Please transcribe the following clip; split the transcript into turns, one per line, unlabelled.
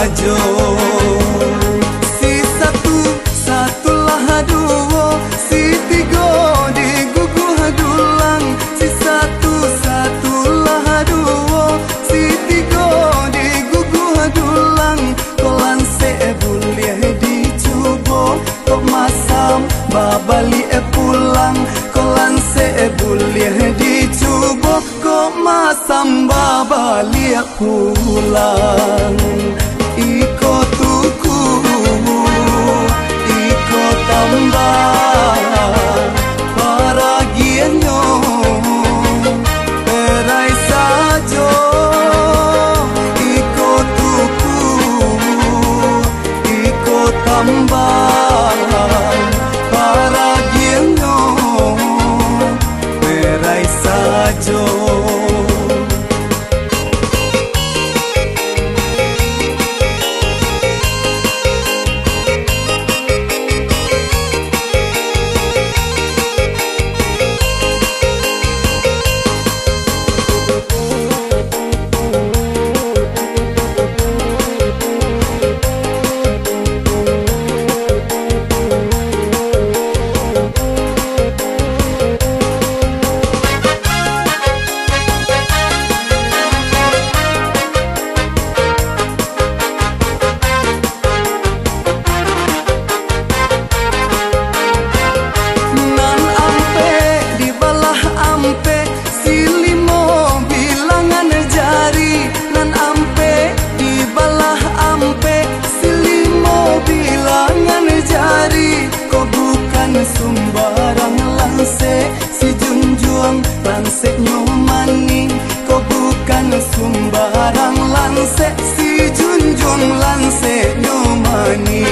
sajo. Si satu satulah dua, si tiga diguguh dulang. Si satu satulah dua, si tiga diguguh dulang. Kolan se boleh dicuba, kok masam babali pulang. Kolan se boleh dicuba, kok masam babali pulang. Iko tuku, iko tambah paragianyo, perai sajo. Iko tuku, iko tambah paragianyo, perai sajo. Sembarang lanse, si junjung lanse nyomani. Kau bukan sembarang lanse, si junjung lanse nyomani.